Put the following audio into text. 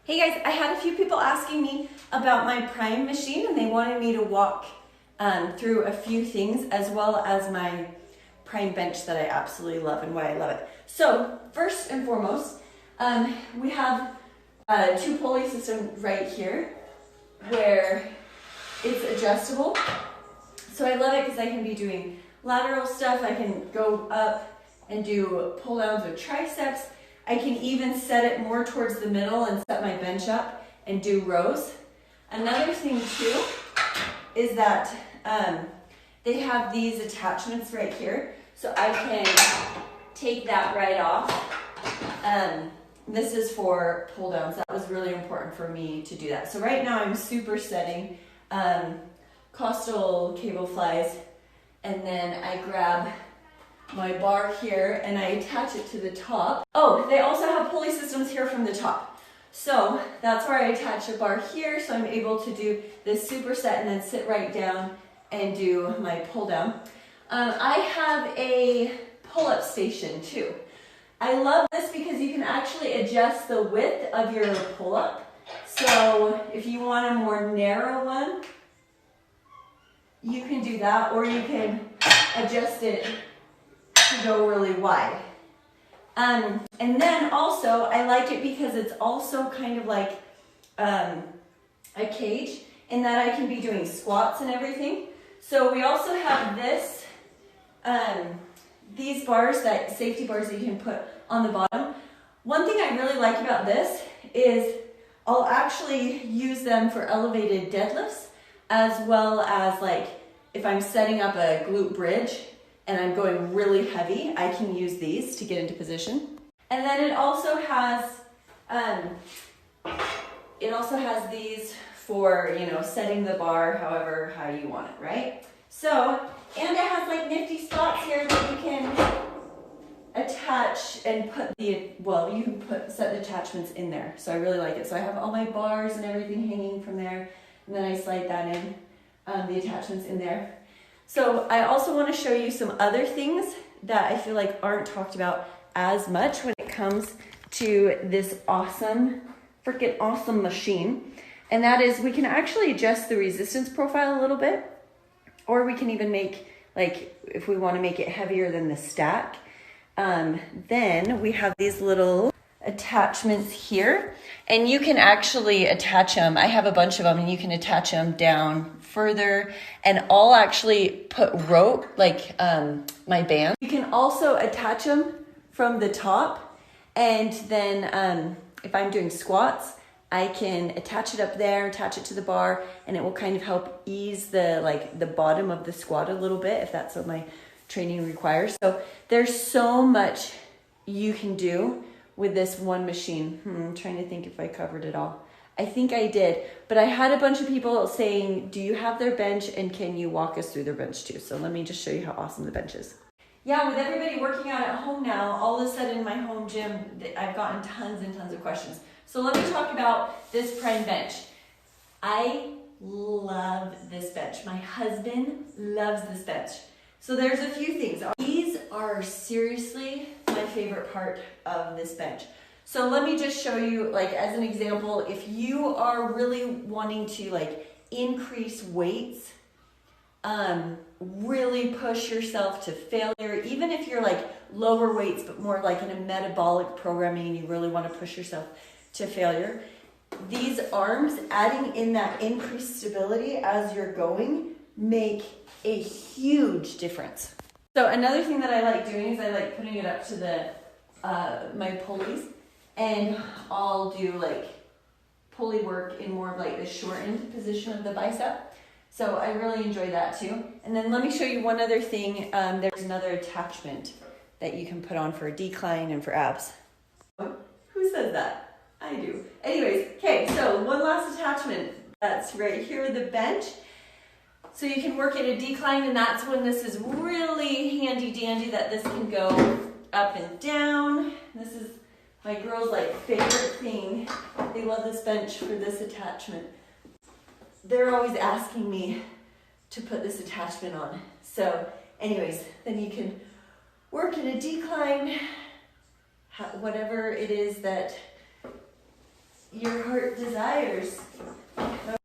Hey guys, I had a few people asking me about my prime machine and they wanted me to walk through a few things as well as my prime bench that I absolutely love and why I love it. So first and foremost, we have two pulley system right here where it's adjustable. So I love it because I can be doing lateral stuff. I can go up and do pull downs with triceps. I can even set it more towards the middle and set my bench up and do rows. Another thing too is that they have these attachments right here. So I can take that right off. This is for pull downs. That was really important for me to do that. So right now I'm supersetting costal cable flies, and then I grab my bar here and I attach it to the top. Oh, they also have pulley systems here from the top. So that's where I attach a bar here, so I'm able to do this superset and then sit right down and do my pull down. I have a pull-up station too. I love this because you can actually adjust the width of your pull-up. So if you want a more narrow one, you can do that, or you can adjust it to go really wide. And then also I like it because it's also kind of like a cage in that I can be doing squats and everything. So we also have this, these bars, that safety bars that you can put on the bottom. One thing I really like about this is I'll actually use them for elevated deadlifts, as well as like if I'm setting up a glute bridge and I'm going really heavy, I can use these to get into position. And then it also has these for, you know, setting the bar how you want it, right? So, and it has like nifty spots here that you can attach and put set the attachments in there. So I really like it. So I have all my bars and everything hanging from there, and then I slide that in, the attachments in there. So I also want to show you some other things that I feel like aren't talked about as much when it comes to this freaking awesome machine. And that is, we can actually adjust the resistance profile a little bit, or we can even make, like, if we want to make it heavier than the stack, then we have these little attachments here, and you can actually attach them. I have a bunch of them, and you can attach them down further, and I'll actually put rope, like my band. You can also attach them from the top, and then if I'm doing squats, I can attach it up there, attach it to the bar, and it will kind of help ease the bottom of the squat a little bit if that's what my training requires. So there's so much you can do with this one machine. I'm trying to think if I covered it all. I think I did, but I had a bunch of people saying, do you have their bench and can you walk us through their bench too? So let me just show you how awesome the bench is. Yeah, with everybody working out at home now, all of a sudden in my home gym, I've gotten tons and tons of questions. So let me talk about this prime bench. I love this bench. My husband loves this bench. So there's a few things. These are seriously my favorite part of this bench. So let me just show you, like, as an example, if you are really wanting to like increase weights, really push yourself to failure, even if you're like lower weights, but more like in a metabolic programming and you really want to push yourself to failure, these arms, adding in that increased stability as you're going, make a huge difference. So another thing that I like doing is I like putting it up to the my pulleys, and I'll do like pulley work in more of like the shortened position of the bicep. So I really enjoy that too. And then let me show you one other thing. There's another attachment that you can put on for a decline and for abs. Who says that? I do. Anyways, okay, so one last attachment. That's right here with the bench. So you can work at a decline, and that's when this is really handy dandy, that this can go up and down. This is my girls' like favorite thing. They love this bench for this attachment. They're always asking me to put this attachment on. So anyways, then you can work in a decline, whatever it is that your heart desires.